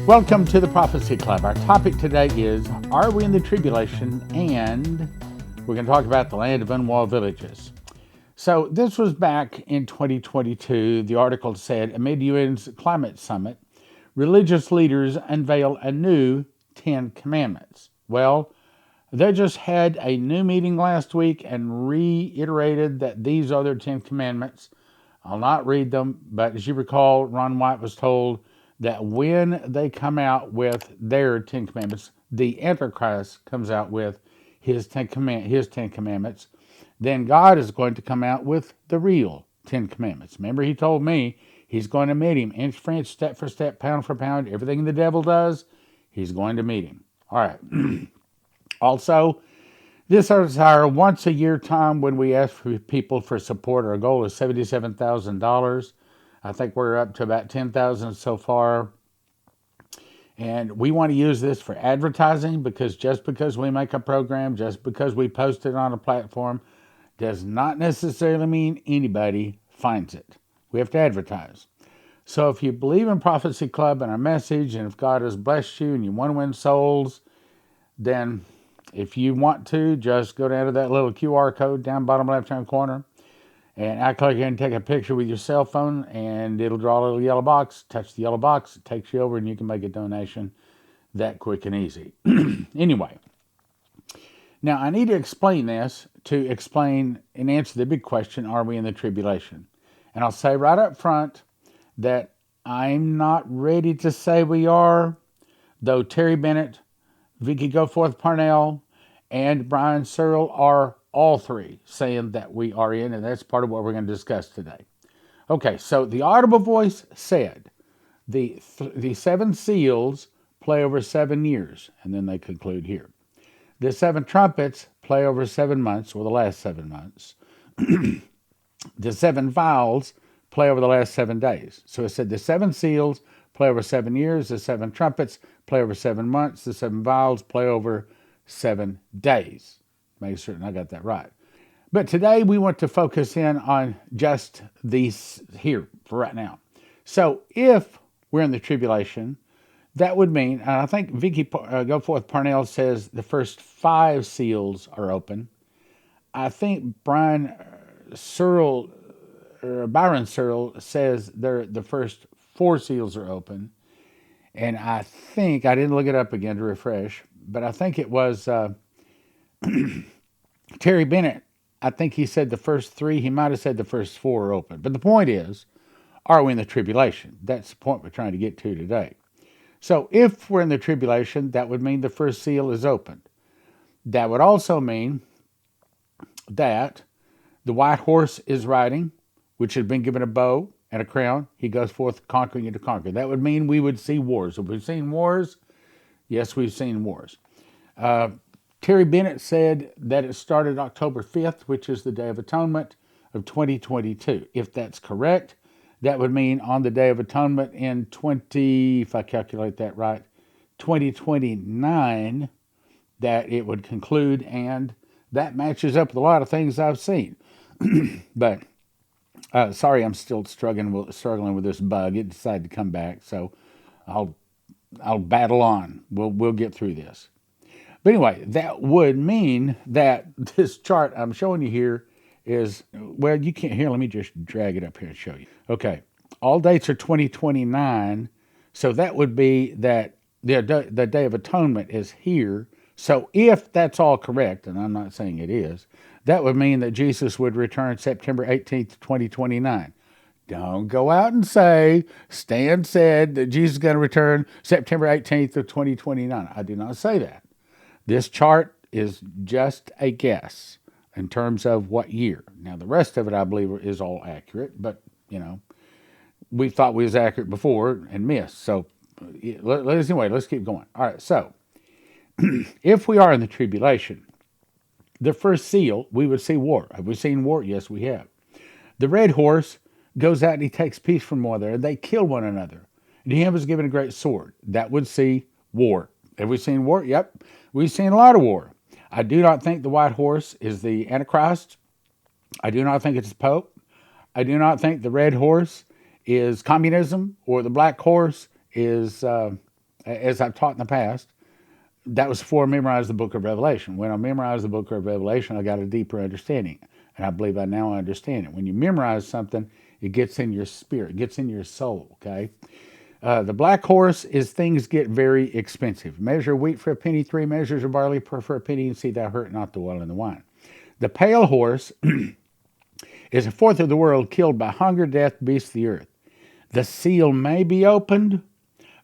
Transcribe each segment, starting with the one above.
Welcome to the Prophecy Club. Our topic today is, are we in the tribulation? And we're going to talk about the land of unwalled villages. So this was back in 2022. The article said, amid UN's climate summit, religious leaders unveil a new 10 commandments. Well, they just had a new meeting last week and reiterated that these are their 10 commandments. I'll not read them, but as you recall, Ron White was told that when they come out with their 10 commandments, the Antichrist comes out with his 10 commandments, then God is going to come out with the real 10 commandments. Remember, he told me he's going to meet him inch for inch, step for step, pound for pound. Everything the devil does, he's going to meet him. All right. Also, this is our once-a-year time when we ask for people for support. Our goal is $77,000. I think we're up to about $10,000 so far. And we want to use this for advertising, because just because we make a program, just because we post it on a platform, does not necessarily mean anybody finds it. We have to advertise. So if you believe in Prophecy Club and our message, and if God has blessed you and you want to win souls, then if you want to, just go down to that little QR code down bottom left-hand corner and act like you're going to take a picture with your cell phone, and it'll draw a little yellow box. Touch the yellow box, it takes you over, and you can make a donation that quick and easy. Anyway, now I need to explain this to explain and answer the big question, are we in the tribulation? And I'll say right up front that I'm not ready to say we are, though Terry Bennett, Vicky Goforth Parnell, and Brian Searle are all three saying that we are in, and that's part of what we're going to discuss today. Okay, so the audible voice said the 7 seals play over 7 years, and then they conclude here. The 7 trumpets play over 7 months, or the last 7 months. The 7 vials play over the last 7 days. So it said the 7 seals play over 7 years, the 7 trumpets play over 7 months, the 7 vials play over 7 days. Make certain I got that right. But today we want to focus in on just these here for right now. So if we're in the tribulation, that would mean, and I think Vicky Goforth Parnell says the first 5 seals are open. I think Byron Searle says the first 4 seals are open. And I think, I didn't look it up again to refresh, but I think it was Terry Bennett. I think he said the first 3. He might have said the first 4 are open. But the point is, are we in the tribulation? That's the point we're trying to get to today. So if we're in the tribulation, that would mean the first seal is opened. That would also mean that the white horse is riding, which has been given a bow and a crown. He goes forth conquering and to conquer. That would mean we would see wars. Have we seen wars? Yes, we've seen wars. Terry Bennett said that it started October 5th, which is the Day of Atonement of 2022. If that's correct, that would mean on the Day of Atonement in if I calculate that right, 2029, that it would conclude, and that matches up with a lot of things I've seen. But sorry, I'm still struggling with this bug. It decided to come back, so I'll battle on. We'll get through this. But anyway, that would mean that this chart I'm showing you here is, well, you can't hear. Let me just drag it up here and show you. Okay, all dates are 2029, so that would be that the Day of Atonement is here. So if that's all correct, and I'm not saying it is, that would mean that Jesus would return September 18th, 2029. Don't go out and say, Stan said that Jesus is going to return September 18th of 2029. I do not say that. This chart is just a guess in terms of what year. Now, the rest of it, I believe, is all accurate, but, we thought we was accurate before and missed. So, anyway, let's keep going. All right, so, if we are in the tribulation, the first seal, we would see war. Have we seen war? Yes, we have. The red horse goes out and he takes peace from one another, and they kill one another. And to him was given a great sword. That would see war. Have we seen war? Yep. We've seen a lot of war. I do not think the white horse is the Antichrist. I do not think it's the Pope. I do not think the red horse is communism, or the black horse is as I've taught in the past, that was before I memorized the book of Revelation. When I memorized the book of Revelation, I got a deeper understanding. And I believe I now understand it. When you memorize something, it gets in your spirit, it gets in your soul, okay? The black horse is things get very expensive. Measure wheat for a penny, 3 measures of barley for a penny, and see thou hurt not the oil and the wine. The pale horse is a fourth of the world killed by hunger, death, beasts of the earth. The seal may be opened,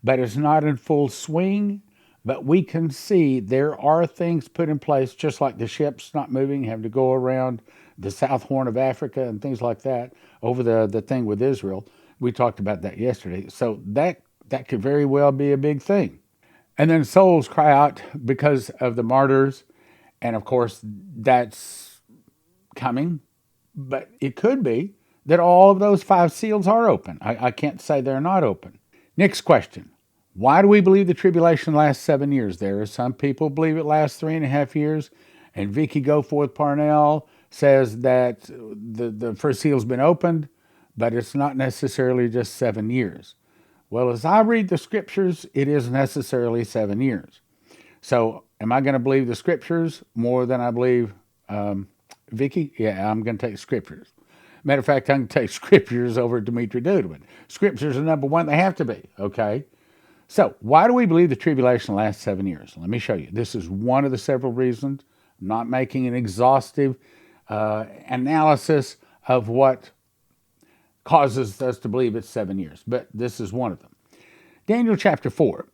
but it's not in full swing. But we can see there are things put in place, just like the ships not moving, have to go around the South Horn of Africa and things like that, over the thing with Israel. We talked about that yesterday. So that could very well be a big thing. And then souls cry out because of the martyrs. And of course, that's coming. But it could be that all of those 5 seals are open. I can't say they're not open. Next question. Why do we believe the tribulation lasts 7 years? There are some people believe it lasts 3.5 years. And Vicky Goforth Parnell says that the first seal's been opened, but it's not necessarily just 7 years. Well, as I read the scriptures, it is necessarily 7 years. So am I going to believe the scriptures more than I believe Vicky? Yeah, I'm going to take scriptures. Matter of fact, I'm going to take scriptures over Dimitri Duduman. Scriptures are number one. They have to be, okay? So why do we believe the tribulation lasts 7 years? Let me show you. This is one of the several reasons. I'm not making an exhaustive analysis of what causes us to believe it's 7 years, but this is one of them. Daniel chapter 4.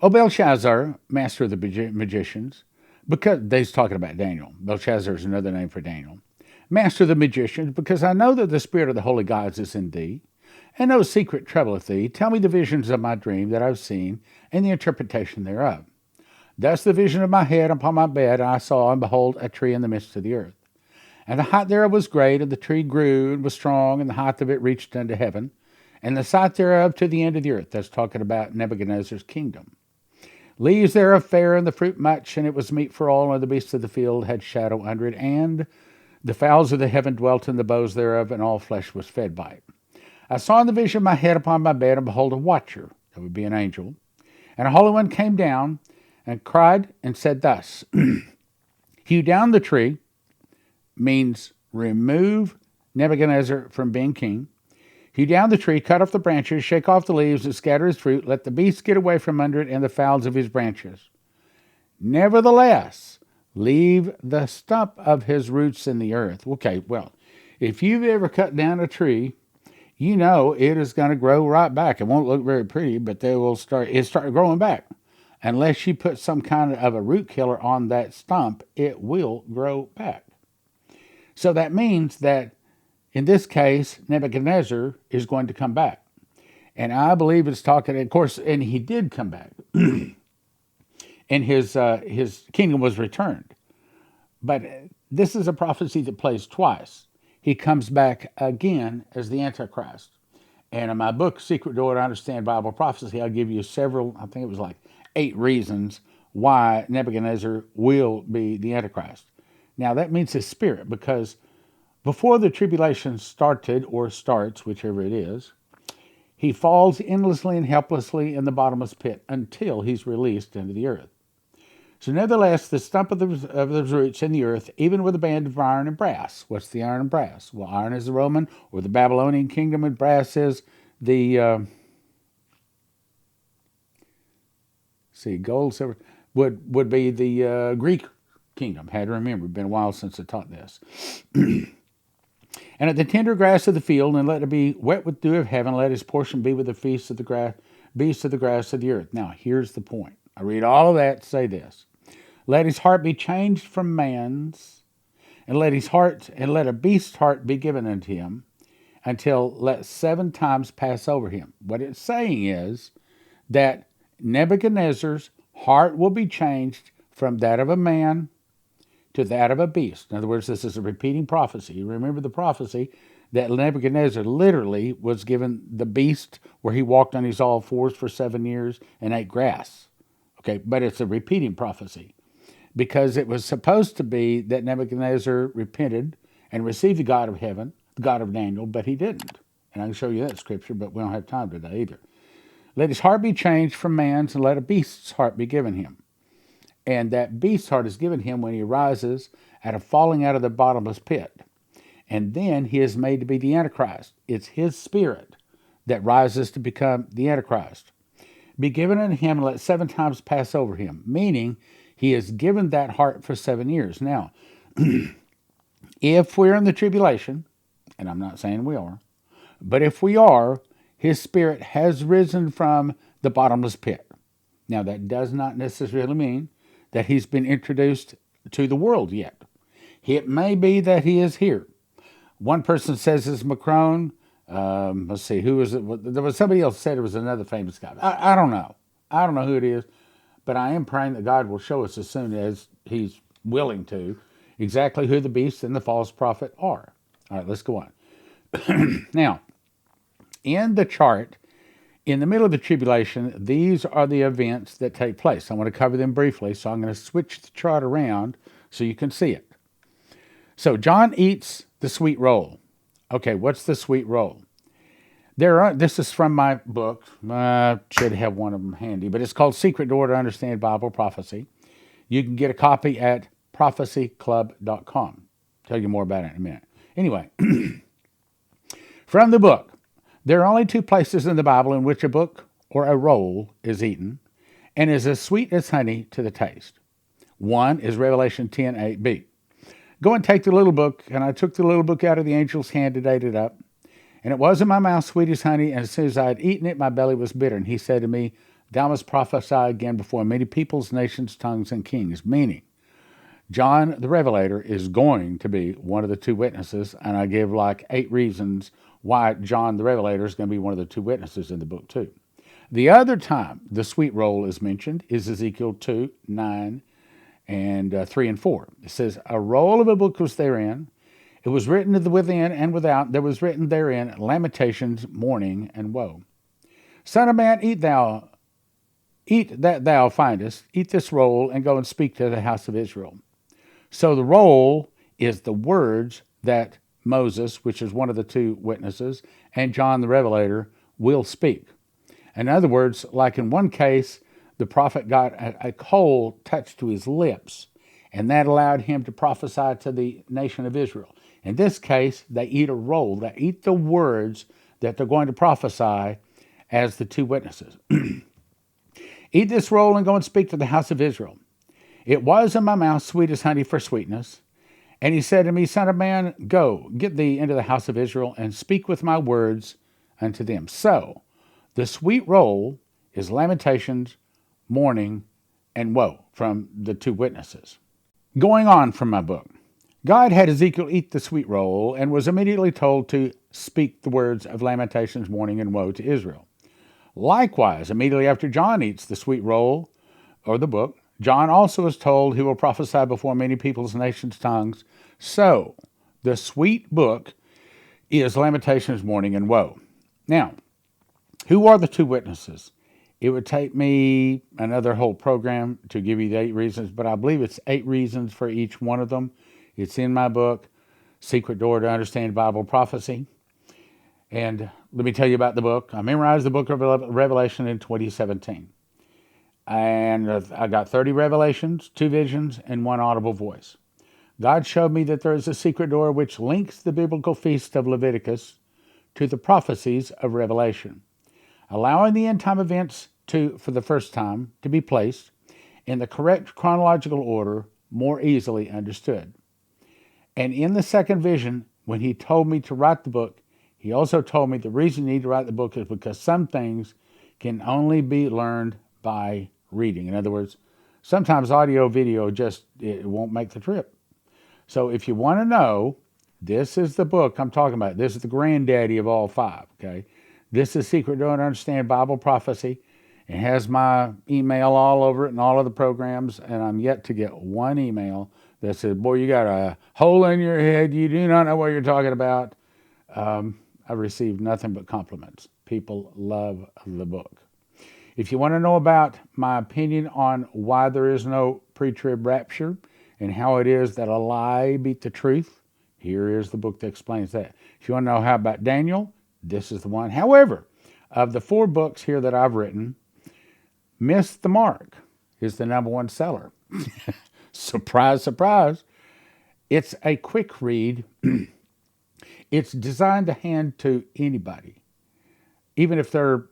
O Belshazzar, master of the magicians, because they's talking about Daniel. Belshazzar is another name for Daniel. Master of the magicians, because I know that the spirit of the holy gods is in thee, and no secret troubleth thee. Tell me the visions of my dream that I've seen, and the interpretation thereof. Thus the vision of my head upon my bed, I saw, and behold, a tree in the midst of the earth. And the height thereof was great, and the tree grew, and was strong, and the height of it reached unto heaven, and the sight thereof to the end of the earth. That's talking about Nebuchadnezzar's kingdom. Leaves thereof fair, and the fruit much, and it was meat for all, and the beasts of the field had shadow under it, and the fowls of the heaven dwelt in the boughs thereof, and all flesh was fed by it. I saw in the vision my head upon my bed, and behold, a watcher, that would be an angel, and a holy one came down, and cried, and said thus, Hew down the tree, means remove Nebuchadnezzar from being king. Hew down the tree, cut off the branches, shake off the leaves, and scatter his fruit. Let the beasts get away from under it, and the fowls of his branches. Nevertheless, leave the stump of his roots in the earth. Okay, well, if you've ever cut down a tree, you know it is going to grow right back. It won't look very pretty, but it'll start growing back. Unless you put some kind of a root killer on that stump, it will grow back. So that means that in this case, Nebuchadnezzar is going to come back. And I believe it's talking, of course, and he did come back. And his kingdom was returned. But this is a prophecy that plays twice. He comes back again as the Antichrist. And in my book, Secret Door to Understand Bible Prophecy, I'll give you several, I think it was like 8 reasons why Nebuchadnezzar will be the Antichrist. Now, that means his spirit, because before the tribulation started, or starts, whichever it is, he falls endlessly and helplessly in the bottomless pit until he's released into the earth. So nevertheless, the stump of the roots in the earth, even with a band of iron and brass. What's the iron and brass? Well, iron is the Roman or the Babylonian kingdom, and brass is the, gold, silver, would be the Greek kingdom. Had to remember, it's been a while since I taught this. And at the tender grass of the field, and let it be wet with dew of heaven, let his portion be with the beasts of the grass of the earth. Now, here's the point. I read all of that to say this. Let his heart be changed from man's, and let a beast's heart be given unto him, until let 7 times pass over him. What it's saying is that Nebuchadnezzar's heart will be changed from that of a man to that of a beast. In other words, this is a repeating prophecy. You remember the prophecy that Nebuchadnezzar literally was given the beast where he walked on his all fours for 7 years and ate grass. Okay, but it's a repeating prophecy because it was supposed to be that Nebuchadnezzar repented and received the God of heaven, the God of Daniel, but he didn't. And I can show you that scripture, but we don't have time today either. Let his heart be changed from man's, and let a beast's heart be given him. And that beast's heart is given him when he rises out of falling out of the bottomless pit. And then he is made to be the Antichrist. It's his spirit that rises to become the Antichrist. Be given unto him, and let 7 times pass over him, meaning he is given that heart for 7 years. Now, if we're in the tribulation, and I'm not saying we are, but if we are, his spirit has risen from the bottomless pit. Now, that does not necessarily mean that he's been introduced to the world yet. It may be that he is here. One person says it's Macron. Let's see, who is it? There was somebody else said it was another famous guy. I don't know. I don't know who it is, but I am praying that God will show us as soon as he's willing to exactly who the beast and the false prophet are. All right, let's go on. Now, in the chart, in the middle of the tribulation, these are the events that take place. I want to cover them briefly, so I'm going to switch the chart around so you can see it. So John eats the sweet roll. Okay, what's the sweet roll? This is from my book. I should have one of them handy, but it's called Secret Door to Understand Bible Prophecy. You can get a copy at prophecyclub.com. Tell you more about it in a minute. Anyway, from the book, there are only 2 places in the Bible in which a book or a roll is eaten and is as sweet as honey to the taste. One is Revelation 10:8b. Go and take the little book, and I took the little book out of the angel's hand and ate it up. And it was in my mouth sweet as honey, and as soon as I had eaten it, my belly was bitter. And he said to me, thou must prophesy again before many peoples, nations, tongues, and kings. Meaning, John the Revelator is going to be one of the 2 witnesses, and I give like 8 reasons why John the Revelator is going to be one of the 2 witnesses in the book too. The other time the sweet roll is mentioned is Ezekiel 2:9 and 3 and 4. It says, a roll of a book was therein. It was written within and without. There was written therein lamentations, mourning, and woe. Son of man, eat that thou findest. Eat this roll and go and speak to the house of Israel. So the roll is the words that Moses, which is one of the 2 witnesses, and John the Revelator will speak. In other words, like in one case, the prophet got a coal touched to his lips, and that allowed him to prophesy to the nation of Israel. In this case, they eat a roll. They eat the words that they're going to prophesy as the 2 witnesses. Eat this roll and go and speak to the house of Israel. It was in my mouth sweet as honey for sweetness. And he said to me, son of man, go, get thee into the house of Israel, and speak with my words unto them. So, the sweet roll is lamentations, mourning, and woe from the 2 witnesses. Going on from my book, God had Ezekiel eat the sweet roll and was immediately told to speak the words of lamentations, mourning, and woe to Israel. Likewise, immediately after John eats the sweet roll, or the book, John also is told he will prophesy before many peoples, nations, tongues. So, the sweet book is lamentations, mourning, and woe. Now, who are the 2 witnesses? It would take me another whole program to give you the 8 reasons, but I believe it's 8 reasons for each one of them. It's in my book, Secret Door to Understand Bible Prophecy. And let me tell you about the book. I memorized the book of Revelation in 2017. And I got 30 revelations, 2 visions, and 1 audible voice. God showed me that there is a secret door which links the biblical feast of Leviticus to the prophecies of Revelation, allowing the end-time events for the first time, to be placed in the correct chronological order, more easily understood. And in the second vision, when he told me to write the book, he also told me the reason you need to write the book is because some things can only be learned by reading. In other words, sometimes audio, video, it won't make the trip. So if you want to know, this is the book I'm talking about. This is the granddaddy of all 5, okay? This is Secret Door to Understand Bible Prophecy. It has my email all over it and all of the programs, and I'm yet to get 1 email that says, boy, you got a hole in your head. You do not know what you're talking about. I've received nothing but compliments. People love the book. If you want to know about my opinion on why there is no pre-trib rapture and how it is that a lie beat the truth, here is the book that explains that. If you want to know how about Daniel, this is the one. However, Of the 4 books here that I've written, Miss the Mark is the #1 seller. Surprise, surprise. It's a quick read. It's designed to hand to anybody, even if they're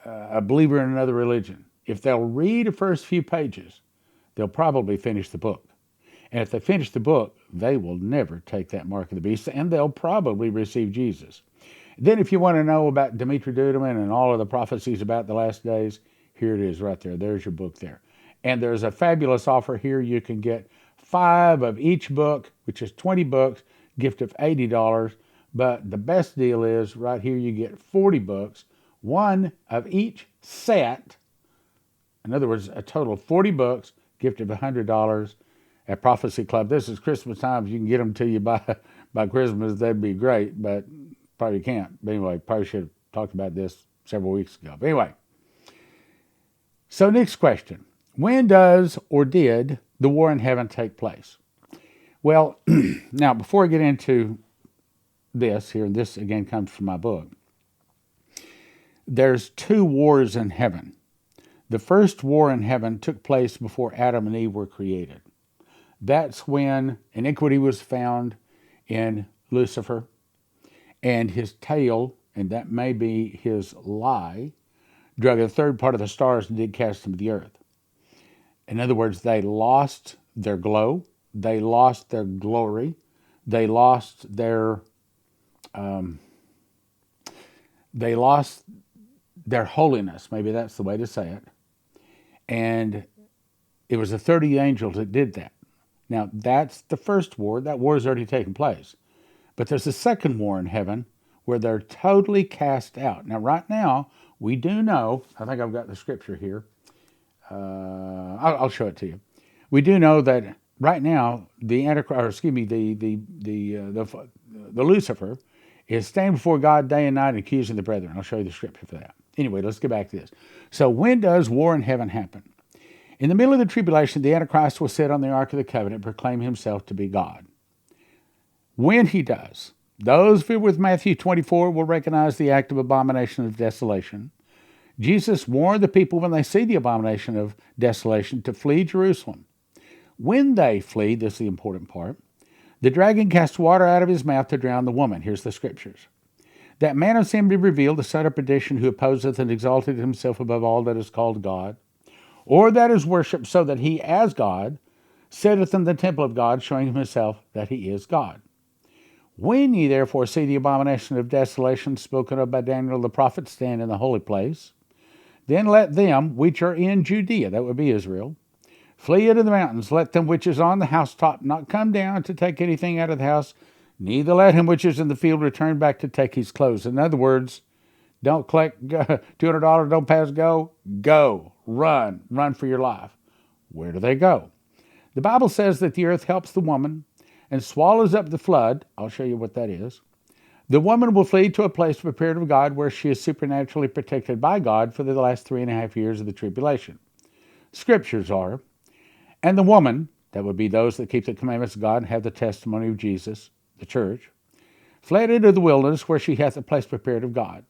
a believer in another religion. If they'll read the first few pages, they'll probably finish the book. And if they finish the book, they will never take that mark of the beast, and they'll probably receive Jesus. Then if you want to know about Dimitri Duduman and all of the prophecies about the last days, here it is right there. There's your book there. And there's a fabulous offer here. You can get 5 of each book, which is 20 books, gift of $80. But the best deal is right here you get 40 books, 1 of each set. In other words, a total of 40 books, gift of $100 at Prophecy Club. This is Christmas time. If you can get them to you by Christmas, that'd be great, but probably can't. But anyway, probably should have talked about this several weeks ago. But anyway, so next question. When does or did the war in heaven take place? Well, now before I get into this here, this again comes from my book, there's 2 wars in heaven. The first war in heaven took place before Adam and Eve were created. That's when iniquity was found in Lucifer, and his tail, and that may be his lie, drug a third part of the stars and did cast them to the earth. In other words, they lost their glow, they lost their glory, they lost their holiness. Maybe that's the way to say it. And it was the 30 angels that did that. Now, that's the first war. That war has already taken place. But there's a second war in heaven where they're totally cast out. Now, right now, we do know, I think I've got the scripture here. I'll show it to you. We do know that right now, the Lucifer is standing before God day and night accusing the brethren. I'll show you the scripture for that. Anyway, let's get back to this. So when does war in heaven happen? In the middle of the tribulation, the Antichrist will sit on the Ark of the Covenant and proclaim himself to be God. When he does, those filled with Matthew 24 will recognize the act of abomination of desolation. Jesus warned the people when they see the abomination of desolation to flee Jerusalem. When they flee, this is the important part, the dragon cast water out of his mouth to drown the woman. Here's the scriptures. That man of sin be revealed, the son of perdition, who opposeth and exalted himself above all that is called God, or that is worshipped, so that he, as God, sitteth in the temple of God, showing himself that he is God. When ye therefore see the abomination of desolation spoken of by Daniel the prophet stand in the holy place, then let them which are in Judea, that would be Israel, flee into the mountains. Let them which is on the housetop not come down to take anything out of the house, neither let him which is in the field return back to take his clothes. In other words, don't collect $200, don't pass go. Go, run for your life. Where do they go? The Bible says that the earth helps the woman and swallows up the flood. I'll show you what that is. The woman will flee to a place prepared of God where she is supernaturally protected by God for the last 3.5 years of the tribulation. Scriptures are, and the woman, that would be those that keep the commandments of God and have the testimony of Jesus, the church, fled into the wilderness where she hath a place prepared of God,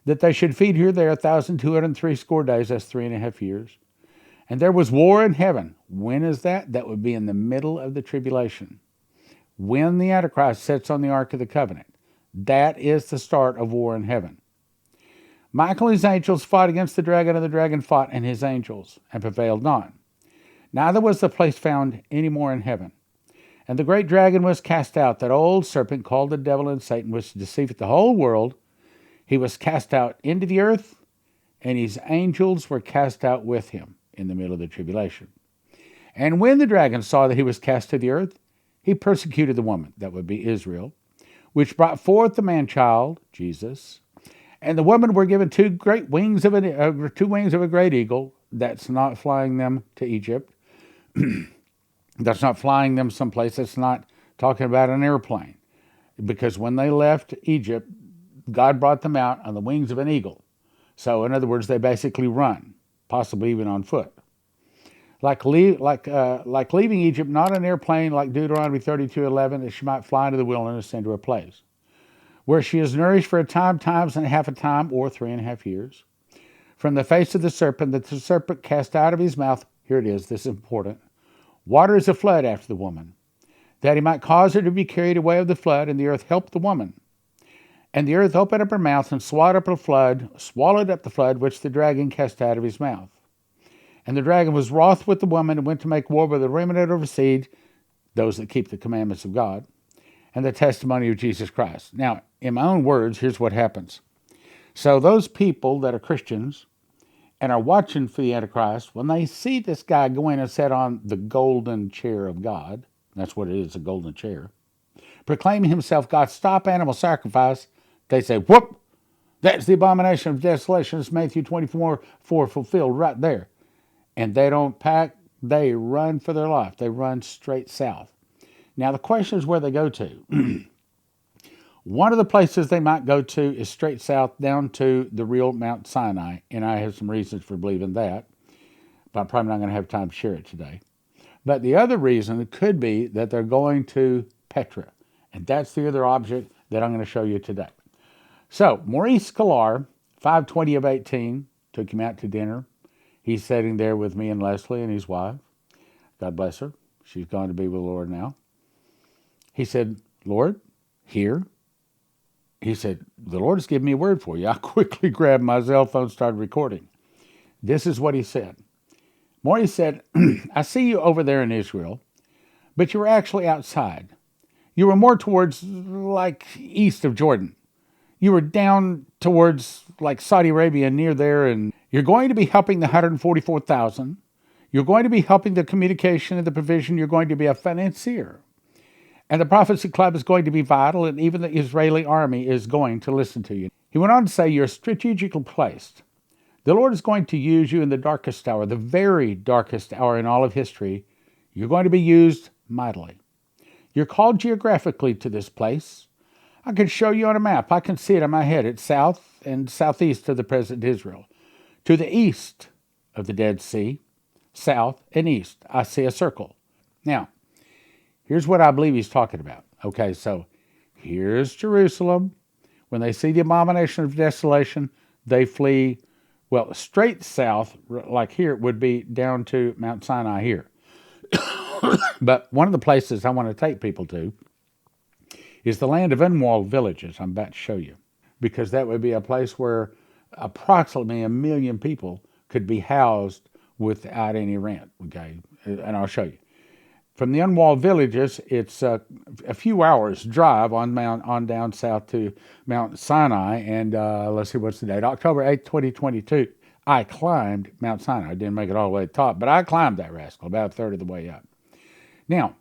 that they should feed her there 1,260 days, that's 3.5 years. And there was war in heaven. When is that? That would be in the middle of the tribulation. When the Antichrist sits on the Ark of the Covenant. That is the start of war in heaven. Michael and his angels fought against the dragon, and the dragon fought and his angels, and prevailed not. Neither was the place found any more in heaven. And the great dragon was cast out, that old serpent called the devil and Satan, which deceiveth the whole world. He was cast out into the earth, and his angels were cast out with him in the middle of the tribulation. And when the dragon saw that he was cast to the earth, he persecuted the woman, that would be Israel, which brought forth the man-child, Jesus. And the woman were given two wings of a great eagle. That's not flying them to Egypt. That's not flying them someplace. That's not talking about an airplane. Because when they left Egypt, God brought them out on the wings of an eagle. So in other words, they basically run, possibly even on foot. Like leaving Egypt, not an airplane like Deuteronomy 32:11, that she might fly into the wilderness into her place. where she is nourished for a time, times and a half a time, or 3.5 years. From the face of the serpent that the serpent cast out of his mouth, here it is, this is important, water as a flood after the woman, that he might cause her to be carried away of the flood, and the earth helped the woman. And the earth opened up her mouth and swallowed up the flood which the dragon cast out of his mouth. And the dragon was wroth with the woman and went to make war with the remnant of her seed, those that keep the commandments of God, and the testimony of Jesus Christ. Now, in my own words, here's what happens. So those people that are Christians and are watching for the Antichrist, when they see this guy go in and sit on the golden chair of God, that's what it is, a golden chair, proclaiming himself God, stop animal sacrifice, they say, whoop, that's the abomination of desolation. It's Matthew 24:4 fulfilled right there. And they don't pack, they run for their life. They run straight south. Now the question is where they go to. One of the places they might go to is straight south down to the real Mount Sinai, and I have some reasons for believing that, but I'm probably not going to have time to share it today. But the other reason could be that they're going to Petra, and that's the other object that I'm going to show you today. So, Maurice Sklar, 520 of 18, took him out to dinner. He's sitting there with me and Leslie and his wife. God bless her. She's gone to be with the Lord now. He said, Lord, here. He said, the Lord has given me a word for you. I quickly grabbed my cell phone and started recording. This is what he said. Maurice said, I see you over there in Israel, but you were actually outside. You were more towards, like, east of Jordan. You were down towards, like, Saudi Arabia, near there, and you're going to be helping the 144,000. You're going to be helping the communication and the provision. You're going to be a financier. And the prophecy club is going to be vital, and even the Israeli army is going to listen to you. He went on to say, you're strategically placed. The Lord is going to use you in the darkest hour, the very darkest hour in all of history. You're going to be used mightily. You're called geographically to this place. I can show you on a map. I can see it in my head. It's south and southeast of the present Israel. To the east of the Dead Sea, south and east, I see a circle. Now, here's what I believe he's talking about. Okay, so here's Jerusalem. When they see the abomination of desolation, they flee, well, straight south, like here, would be down to Mount Sinai here. But one of the places I want to take people to is the land of Unwalled Villages. I'm about to show you, because that would be a place where approximately 1 million people could be housed without any rent. Okay, and I'll show you. From the Unwalled Villages, it's a few hours drive on down south to Mount Sinai, and let's see, what's the date? October 8th, 2022. I climbed Mount Sinai. I didn't make it all the way to the top, but I climbed that rascal about a third of the way up. Now,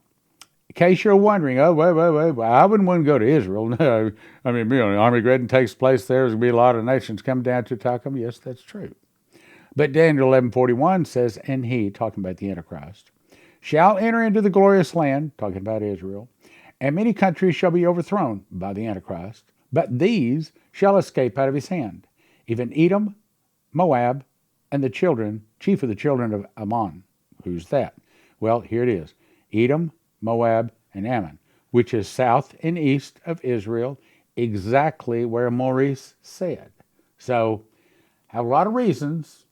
in case you're wondering, oh, wait, I wouldn't want to go to Israel. No, I mean, Armageddon takes place there. There's going to be a lot of nations coming down to attack them. Yes, that's true. But Daniel 11:41 says, and he, talking about the Antichrist, shall enter into the glorious land, talking about Israel, and many countries shall be overthrown by the Antichrist, but these shall escape out of his hand, even Edom, Moab, and the chief of the children of Ammon. Who's that? Well, here it is. Edom, Moab, and Ammon, which is south and east of Israel, exactly where Maurice said. So, I have a lot of reasons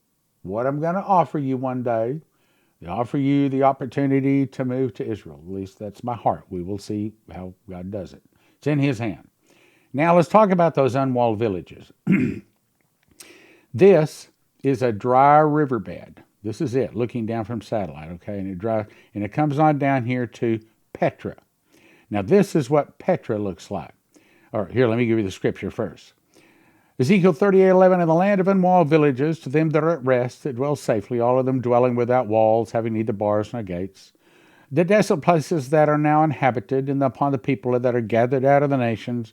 what I'm going to offer you one day. I offer you the opportunity to move to Israel. At least that's my heart. We will see how God does it. It's in his hand. Now let's talk about those unwalled villages. This is a dry riverbed. This is it, looking down from satellite, okay? And it comes on down here to Petra. Now this is what Petra looks like. All right, here, let me give you the scripture first. Ezekiel 38:11, in the land of unwalled villages, to them that are at rest, that dwell safely, all of them dwelling without walls, having neither bars nor gates. The desolate places that are now inhabited, and upon the people that are gathered out of the nations,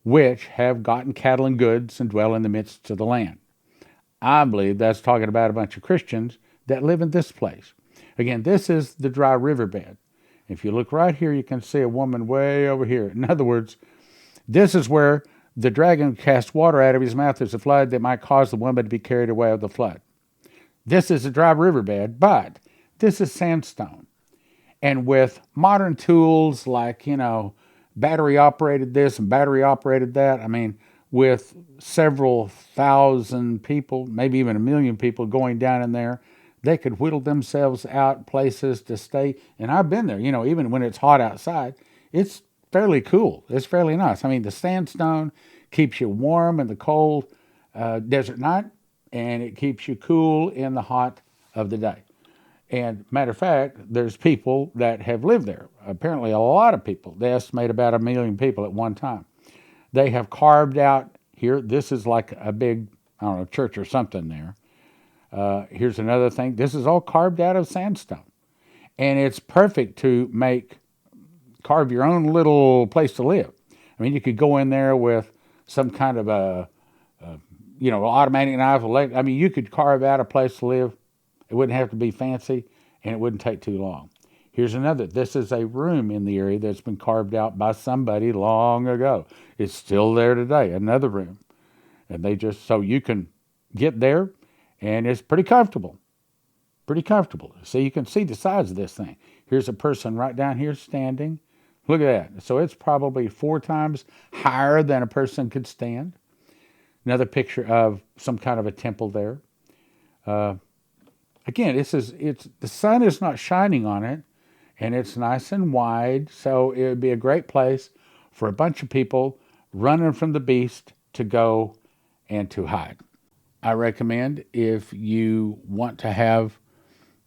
which have gotten cattle and goods, and dwell in the midst of the land. I believe that's talking about a bunch of Christians that live in this place. Again, this is the dry riverbed. If you look right here, you can see a woman way over here. In other words, this is where the dragon cast water out of his mouth as a flood that might cause the woman to be carried away with the flood. This is a dry riverbed, but this is sandstone. And with modern tools like, battery operated this and battery operated that. I mean, with several thousand people, maybe even 1 million people going down in there, they could whittle themselves out places to stay. And I've been there, even when it's hot outside, it's fairly cool. It's fairly nice. I mean, the sandstone keeps you warm in the cold desert night, and it keeps you cool in the hot of the day. And matter of fact, there's people that have lived there. Apparently a lot of people. They estimate about 1 million people at one time. They have carved out here. This is like a big, I don't know, church or something there. Here's another thing. This is all carved out of sandstone. And it's perfect to carve your own little place to live. I mean, you could go in there with some kind of automatic knife. I mean, you could carve out a place to live. It wouldn't have to be fancy, and it wouldn't take too long. Here's another. This is a room in the area that's been carved out by somebody long ago. It's still there today, another room. And so you can get there, and it's pretty comfortable. Pretty comfortable. So you can see the size of this thing. Here's a person right down here standing. Look at that. So it's probably 4 times higher than a person could stand. Another picture of some kind of a temple there. Again, the sun is not shining on it, and it's nice and wide, so it would be a great place for a bunch of people running from the beast to go and to hide. I recommend, if you want to have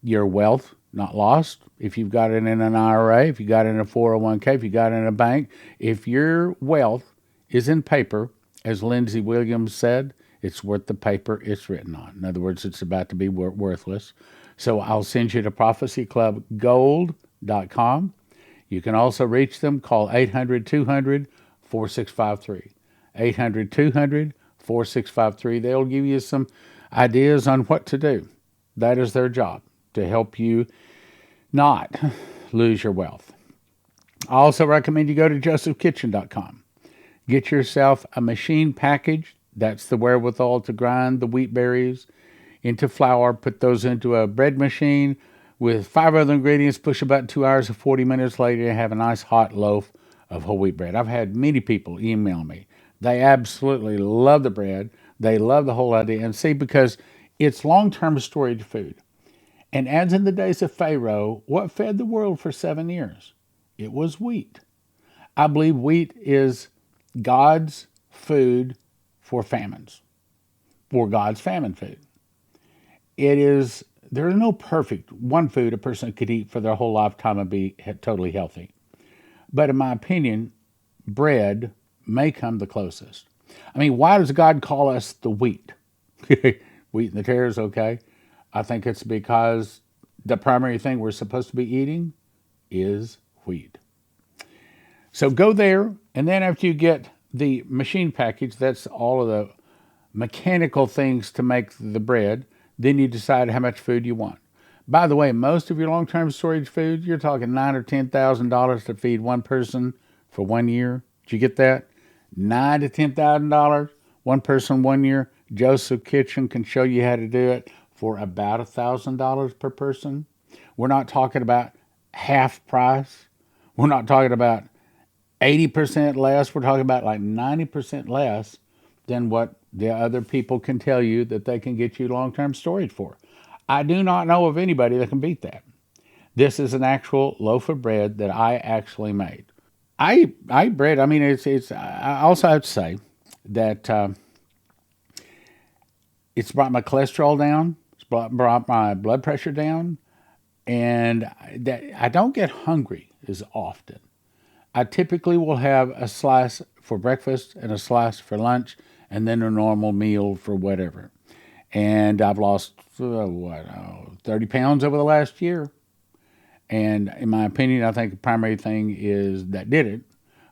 your wealth not lost, if you've got it in an IRA, if you got it in a 401k, if you got it in a bank, if your wealth is in paper, as Lindsay Williams said, it's worth the paper it's written on. In other words, it's about to be worthless. So I'll send you to prophecyclubgold.com. You can also reach them. Call 800-200-4653. 800-200-4653. They'll give you some ideas on what to do. That is their job, to help you not lose your wealth. I also recommend you go to josephkitchen.com. Get yourself a machine package. That's the wherewithal to grind the wheat berries into flour, put those into a bread machine with 5 other ingredients, push a button, 2 hours and 40 minutes later, you have a nice hot loaf of whole wheat bread. I've had many people email me. They absolutely love the bread. They love the whole idea. And see, because it's long-term storage food. And as in the days of Pharaoh, what fed the world for 7 years? It was wheat. I believe wheat is God's food for famines, for God's famine food. There is no perfect one food a person could eat for their whole lifetime and be totally healthy. But in my opinion, bread may come the closest. I mean, why does God call us the wheat? Wheat and the tares, okay. I think it's because the primary thing we're supposed to be eating is wheat. So go there, and then after you get the machine package, that's all of the mechanical things to make the bread, then you decide how much food you want. By the way, most of your long-term storage food, you're talking $9,000 or $10,000 to feed one person for 1 year. Did you get that? $9,000 to $10,000, one person 1 year. Joseph Kitchen can show you how to do it for about $1,000 per person. We're not talking about half price. We're not talking about 80% less. We're talking about like 90% less than what the other people can tell you that they can get you long-term storage for. I do not know of anybody that can beat that. This is an actual loaf of bread that I actually made. I eat bread. I mean, I also have to say that it's brought my cholesterol down. It's brought my blood pressure down. And that I don't get hungry as often. I typically will have a slice for breakfast and a slice for lunch and then a normal meal for whatever. And I've lost, 30 pounds over the last year. And in my opinion, I think the primary thing that did it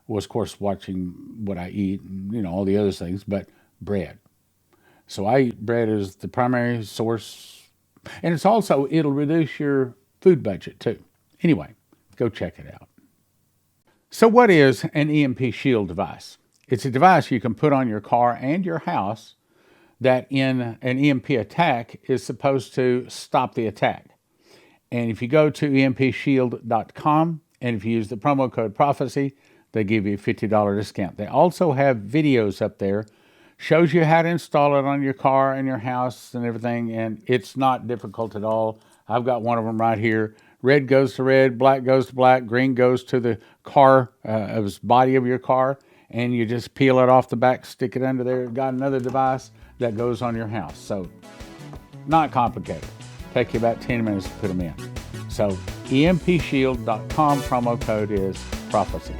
was, of course, watching what I eat and, all the other things, but bread. So I eat bread as the primary source. And it'll reduce your food budget too. Anyway, go check it out. So what is an EMP Shield device? It's a device you can put on your car and your house that in an EMP attack is supposed to stop the attack. And if you go to empshield.com and if you use the promo code prophecy, they give you a $50 discount. They also have videos up there, shows you how to install it on your car and your house and everything, and it's not difficult at all. I've got one of them right here. Red goes to red, black goes to black, green goes to the car, body of your car, and you just peel it off the back, stick it under there. Got another device that goes on your house. So, not complicated. Take you about 10 minutes to put them in. So, empshield.com, promo code is prophecy.